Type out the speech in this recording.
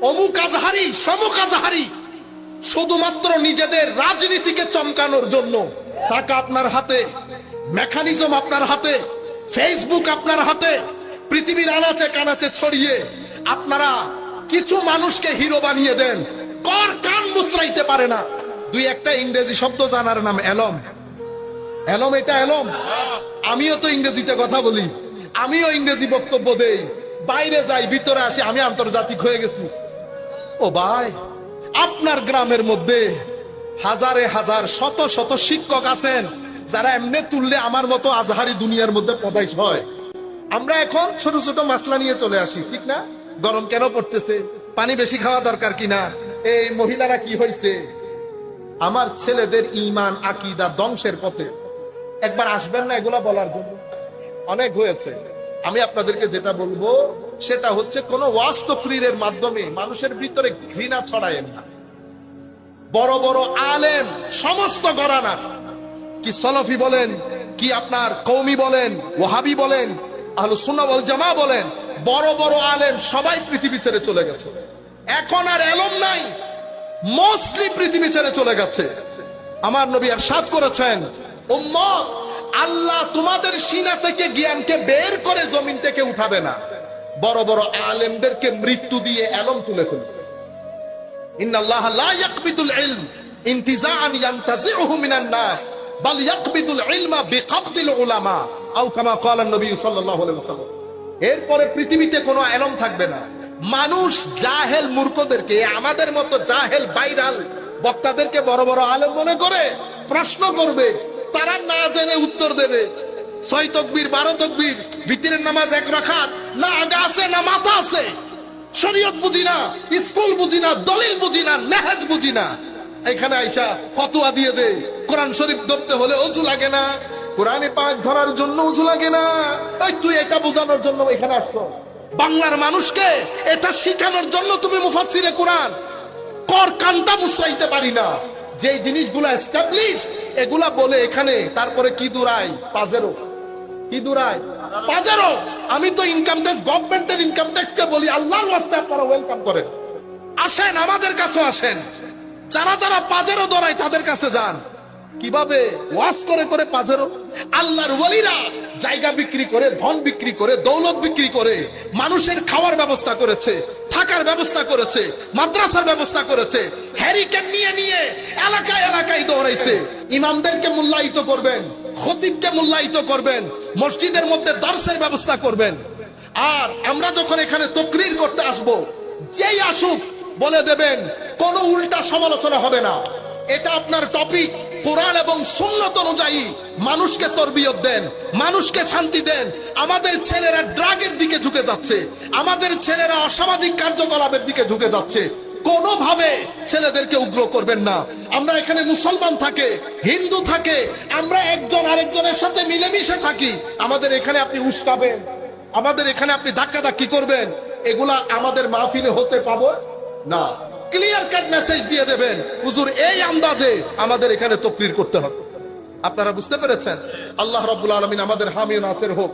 অমুক আজহারি সমুক আজহারি শুধুমাত্র নিজেদের রাজনীতিকে চমকানোর জন্য টাকা আপনার হাতে, মেকানিজম আপনার হাতে, ফেসবুক আপনার হাতে, পৃথিবীর আনাচে কানাচে ছড়িয়ে আপনারা কিছু মানুষকে হিরো বানিয়ে দেন। কর কান মুচড়াইতে পারে না। দুই একটা ইংরেজি শব্দ জানার নাম এলম। এলম, এটা এলম। আমিও তো ইংরেজিতে কথা বলি, আমিও ইংরেজি বক্তব্য দেই, বাইরে যাই ভিতরে আসি, আমি আন্তর্জাতিক হয়ে গেছি। ও ভাই, আপনার গ্রামের মধ্যে হাজারে হাজার শত শত শিক্ষক আছেন যারা এমনি তুললে আমার মতো আজহারি দুনিয়ার মধ্যে পদাইশ হয়। আমরা এখন ছোট ছোট মাসলা নিয়ে চলে আসি, ঠিক না? গরম কেন পড়তেছে, পানি বেশি খাওয়া দরকার কিনা, এই মহিলারা কি হয়েছে। আমার ছেলেদের ঈমান আকীদা ধ্বংসের পথে। একবার আসবেন না এগুলা বলার জন্য? অনেক হয়েছে। আমি আপনাদেরকে যেটা বলবো সেটা হচ্ছে কোন ওয়াজ তাকরীরের মাধ্যমে মানুষের ভিতরে ঘৃণা ছড়ায়েন না। বড় বড় আলেম সমস্ত ঘরানা, কি সলফি বলেন, কি আপনার কওমি বলেন, ওয়াহাবি বলেন, আহলুস সুন্নাহ ওয়াল জামাআহ বলেন, বড় বড় আলেম সবাই পৃথিবী ছেড়ে চলে গেছে। এখন আর এলম নাই, মোস্টলি পৃথিবী ছেড়ে চলে গেছে। আমার নবী ইরশাদ করেছেন, উম্মত, আল্লাহ তোমাদের সিনা থেকে জ্ঞানকে বের করে জমিন থেকে উঠাবে না, বড় বড় আলেমদেরকে মৃত্যু দিয়ে এলম তুলে ফেলবে। ইন্নাল্লাহ লা ইয়াকবিদুল ইলম ইনতিজাআন ইয়ানতাজিউহু মিনান নাস বাল ইয়াকবিদুল ইলমা বিকবদিল উলামা আও কামা ক্বালা নবী সাল্লাল্লাহু আলাইহি ওয়াসাল্লাম। এরপরে পৃথিবীতে কোনো এলম থাকবে না। মানুষ জাহেল মূর্খদেরকে, আমাদের মতো জাহেল ভাইরাল বক্তাদেরকে বড় বড় আলেম মনে করে প্রশ্ন করবে, তারা না জেনে উত্তর দেবে। 6 তাকবীর 12 তাকবীর, ভিতরের নামাজ 1 রাকাত, না আগা আছে না মাথা আছে, শরীয়ত বুঝি না, স্কুল বুঝি না, দলিল বুঝি না, নেহাজ বুঝি না। এখানে আইসা ফতোয়া দিয়ে দে, কোরআন শরীফ ধরতে হলে ওযু লাগে না, কোরআনে পাক ধরার জন্য ওযু লাগে না। এই তুই এটা বোঝানোর জন্য এখানে আসছো? বাংলার মানুষকে এটা শিখানোর জন্য তুমি মুফাসসিরে কোরআন? কর কান্তা মুছরাইতে পারি না। যে জিনিসগুলো এস্টাবলিশড এগুলা বলে এখানে, তারপরে কি দুরাই পাজেরো, কি দুরাই পাজেরো। আমি তো ইনকাম ট্যাক্স, গভর্নমেন্টের ইনকাম ট্যাক্স কে বলি, আল্লাহর ওয়াস্তে আপনারা ওয়েলকাম করেন, আসেন আমাদের কাছে আসেন। যারা যারা পাজেরো দরাই তাদের কাছে যান। কিভাবে ওয়াজ করে করে পাজেরো? আল্লাহর ওয়ালিরা জায়গা বিক্রি করে, ধন বিক্রি করে, দৌলত বিক্রি করে মানুষের খাওয়ার ব্যবস্থা করেছে, থাকার ব্যবস্থা করেছে, মাদ্রাসার ব্যবস্থা করেছে। হ্যারিকেন নিয়ে নিয়ে এলাকায় এলাকায় দৌড়াইছে। ইমামদেরকে মূল্যায়িত করবেন, খতিবকে মূল্যায়িত করবেন, মসজিদের মধ্যে দর্সের ব্যবস্থা করবেন। আর আমরা যখন এখানে তাকরীর করতে আসব, যেই আসুক বলে দেবেন কোনো উল্টা সমালোচনা হবে না, এটা আপনার টপিক। কোরআন এবং সুন্নাত অনুযায়ী মানুষকে তরবিয়ত দেন, মানুষকে শান্তি দেন। আমাদের ছেলেরা ড্রাগের দিকে ঝুঁকে যাচ্ছে, আমাদের ছেলেরা অসামাজিক কার্যকলাপের দিকে ঝুঁকে যাচ্ছে। কোনোভাবে ছেলেদেরকে উগ্র করবেন না। আমরা এখানে মুসলমান থাকে, হিন্দু থাকে, আমরা একজন আরেকজনের সাথে মিলেমিশে থাকি। আমাদের এখানে আপনি উস্কাবেন, আমাদের এখানে আপনি ধাক্কাধাক্কি করবেন, এগুলা আমাদের মাহফিলে হতে পাবো না। ক্লিয়ার কাট মেসেজ দিয়ে দেবেন, হুজুর এই আন্দাজে আমাদের এখানে তাকরীর করতে হবে। আপনারা বুঝতে পেরেছেন? আল্লাহ রাব্বুল আলামিন আমাদের হামি ও নাসির হোক।